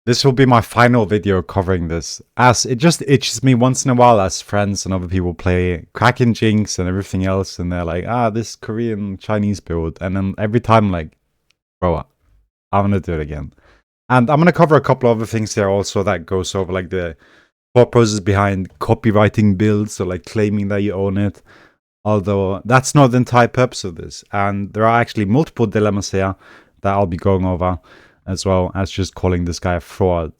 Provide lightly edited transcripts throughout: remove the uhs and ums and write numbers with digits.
This will be my final video covering this, as it just itches me once in a while as friends and other people play Kraken Jinx and everything else, and they're like, this Korean Chinese build, and then every time like, bro, I'm gonna do it again. And I'm gonna cover a couple of other things here also that goes over like the thought process behind copywriting builds or like claiming that you own it. Although that's not the entire purpose of this, and there are actually multiple dilemmas here that I'll be going over, as well as just calling this guy a fraud.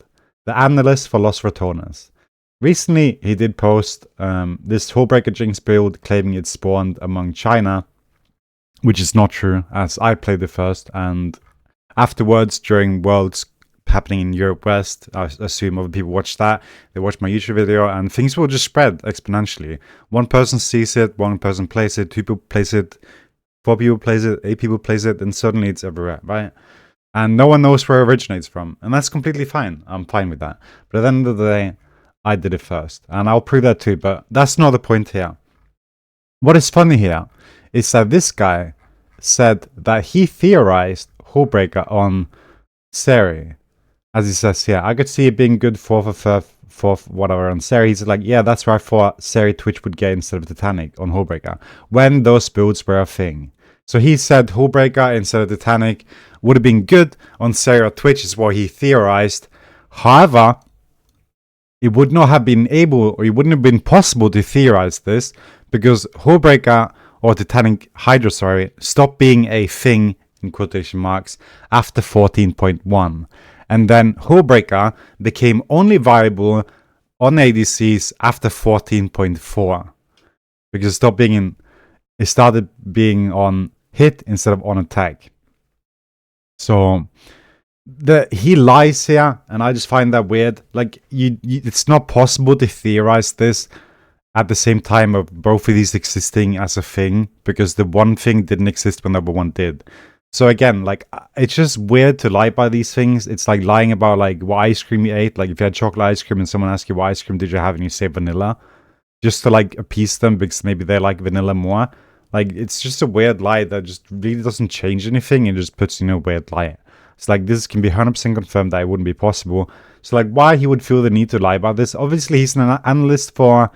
The Analyst for LosRatones. Recently, he did post this hullbreaker Jinx build claiming it spawned among China, which is not true, as I played it first, and afterwards, during Worlds happening in Europe West, I assume other people watch that, they watch my YouTube video, and things will just spread exponentially. One person sees it, one person plays it, 2 people plays it, 4 people plays it, 8 people plays it, and suddenly it's everywhere, right? And no one knows where it originates from, and that's completely fine. I'm fine with that. But at the end of the day, I did it first, and I'll prove that too, but that's not the point here. What is funny here is that this guy said that he theorized hullbreaker on zeri. As he says here, I could see it being good fourth, whatever on zeri. He's like, yeah, that's where I thought zeri Twitch would get instead of Titanic on hullbreaker, when those builds were a thing. So he said hullbreaker instead of Titanic would have been good on zeri or Twitch, is what he theorized. However, it would not have been able, or it wouldn't have been possible to theorize this, because hullbreaker or Titanic Hydra, stopped being a thing in quotation marks after 14.1. And then hullbreaker became only viable on ADCs after 14.4, because it started being on hit instead of on attack. So he lies here, and I just find that weird. Like, it's not possible to theorize this at the same time of both of these existing as a thing, because the one thing didn't exist when the other one did. So again, like, it's just weird to lie about these things. It's like lying about like what ice cream you ate. Like if you had chocolate ice cream and someone asks you what ice cream did you have and you say vanilla, just to like appease them because maybe they like vanilla more. Like, it's just a weird lie that just really doesn't change anything. It just puts you in a weird light. It's like, this can be 100% confirmed that it wouldn't be possible. So like, why he would feel the need to lie about this? Obviously, he's an analyst for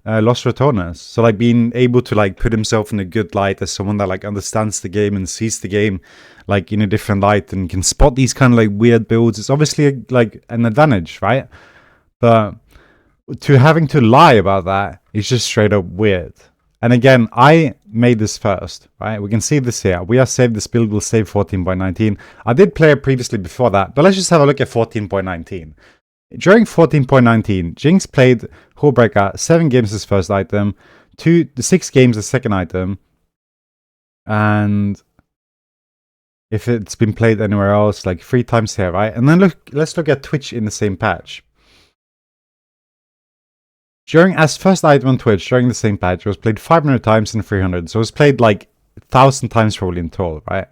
LosRatones. So like, being able to like put himself in a good light as someone that like understands the game and sees the game like in a different light and can spot these kind of like weird builds, it's obviously like an advantage, right? But to having to lie about that is just straight up weird. And again, I made this first, right? We can see this here. We are saved. This build will save 14.19. I did play it previously before that, but let's just have a look at 14.19. During 14.19, Jinx played hullbreaker 7 games as first item, 6 games as second item, and if it's been played anywhere else, like 3 times here, right? And then let's look at Twitch in the same patch. During as first item on Twitch during the same patch, it was played 500 times and 300, so it was played like 1,000 times probably in total, right?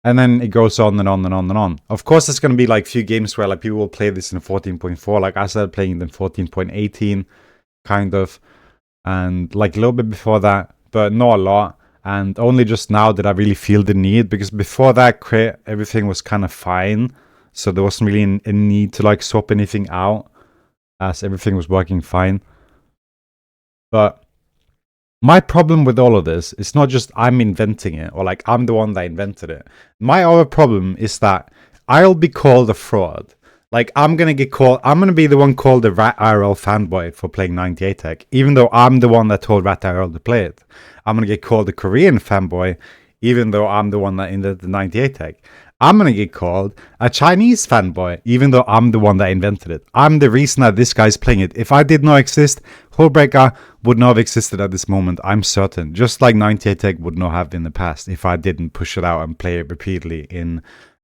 And then it goes on and on and on and on. Of course, there's going to be like few games where like people will play this in 14.4. Like I started playing it in 14.18, kind of, and like a little bit before that, but not a lot. And only just now did I really feel the need, because before that, everything was kind of fine, so there wasn't really a need to like swap anything out, as everything was working fine. But my problem with all of this is not just I'm inventing it, or like I'm the one that invented it. My other problem is that I'll be called a fraud. Like, I'm gonna be the one called the Rat IRL fanboy for playing 98 Tech, even though I'm the one that told Rat IRL to play it. I'm gonna get called the Korean fanboy, even though I'm the one that invented the 98 Tech. I'm gonna get called a Chinese fanboy, even though I'm the one that invented it. I'm the reason that this guy's playing it. If I did not exist, hullbreaker would not have existed at this moment, I'm certain. Just like 98 Tech would not have in the past if I didn't push it out and play it repeatedly in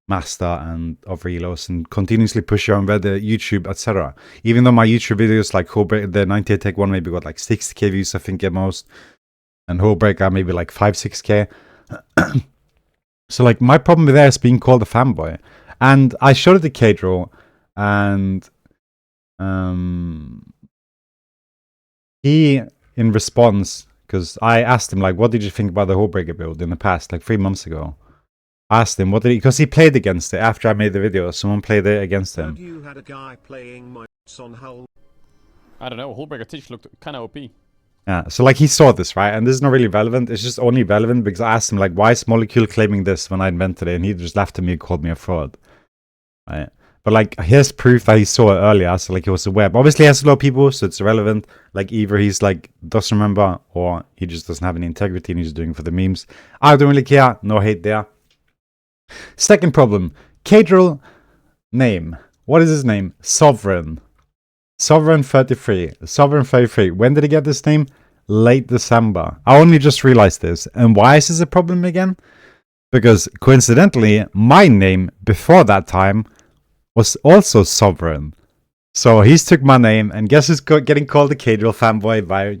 Master and other elos and continuously push it on Reddit, YouTube, etc. Even though my YouTube videos like hullbreaker, the 98 Tech one maybe got like 60k views, I think, at most, and hullbreaker maybe like 5-6k. So like, my problem with that is being called a fanboy. And I showed it to K-Draw, and he, in response, because I asked him like, what did you think about the hullbreaker build in the past, like 3 months ago? asked him what did he, because he played against it after I made the video. Someone played it against him. You had a guy playing mites on Hull. I don't know. Hullbreaker Teach looked kind of OP. Yeah, so like he saw this, right? And this is not really relevant. It's just only relevant because I asked him like, why is Molecule claiming this when I invented it? And he just laughed at me and called me a fraud. Right? But like, here's proof that he saw it earlier, so like he was aware. But obviously he has a lot of people, so it's irrelevant. Like either he's like, doesn't remember, or he just doesn't have any integrity and he's doing it for the memes. I don't really care. No hate there. Second problem. Cadril name. What is his name? Sovereign. Sovereign 33. Sovereign 33. When did he get this name? Late December. I only just realized this. And why is this a problem again? Because coincidentally, my name before that time was also Sovereign. So he's took my name, and guess who's getting called the Cadril fanboy by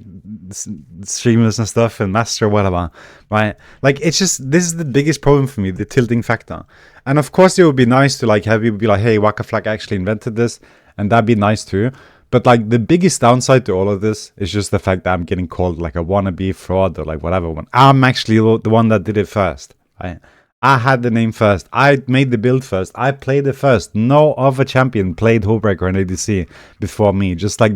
streamers and stuff, and Master, whatever, right? Like, it's just, this is the biggest problem for me, the tilting factor. And of course, it would be nice to like have people be like, hey, Wackaflcka actually invented this, and that'd be nice too. But like, the biggest downside to all of this is just the fact that I'm getting called like a wannabe fraud or like whatever. When I'm actually the one that did it first, right? I had the name first. I made the build first. I played it first. No other champion played Hullbreaker and ADC before me. Just like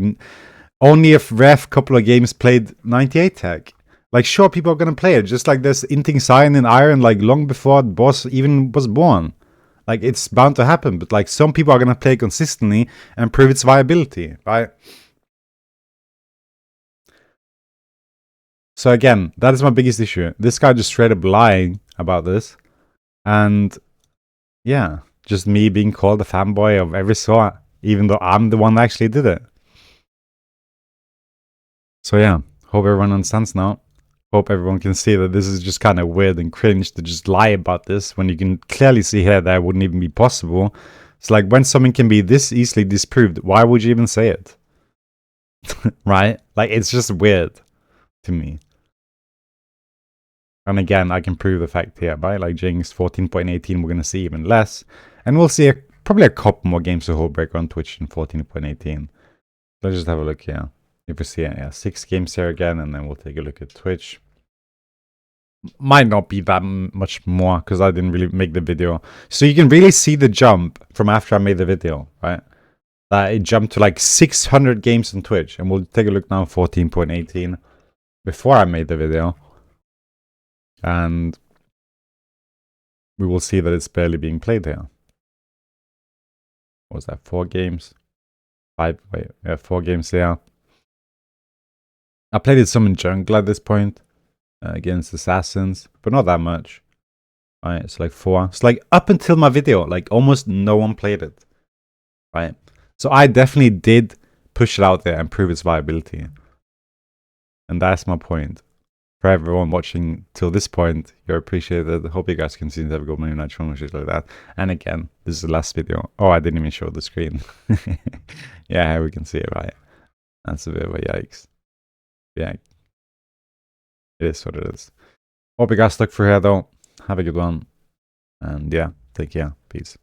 only a rare couple of games played 98 tech. Like, sure, people are going to play it. Just like there's inting Cyan in Iron, like long before Boss even was born. Like, it's bound to happen. But like, some people are going to play consistently and prove its viability, right? So again, that is my biggest issue. This guy just straight up lying about this. And yeah, just me being called a fanboy of every sort, even though I'm the one that actually did it. So yeah, hope everyone understands now. Hope everyone can see that this is just kind of weird and cringe to just lie about this when you can clearly see here that it wouldn't even be possible. It's like, when something can be this easily disproved, why would you even say it? Right? Like, it's just weird to me. And again, I can prove the fact here, right? Like Jinx 14.18, we're going to see even less. And we'll see probably a couple more games of Hullbreaker on Twitch in 14.18. Let's just have a look here. If we see it, yeah, 6 games here again, and then we'll take a look at Twitch. Might not be that much more, because I didn't really make the video. So you can really see the jump from after I made the video, right? That it jumped to like 600 games on Twitch. And we'll take a look now, 14.18, before I made the video. And we will see that it's barely being played here. What was that? 4 games? 5, wait, yeah, 4 games there. I played it some in jungle at this point against assassins, but not that much. Right, it's like 4. It's like up until my video, like almost no one played it. Right, so I definitely did push it out there and prove its viability. And that's my point. For everyone watching till this point, you're appreciated. Hope you guys can see have a good night from shit like that. And again, this is the last video. Oh, I didn't even show the screen. Yeah, we can see it, right? That's a bit of a yikes. Yeah, it is what it is. Hope you guys stuck through here though. Have a good one. And yeah, take care. Peace.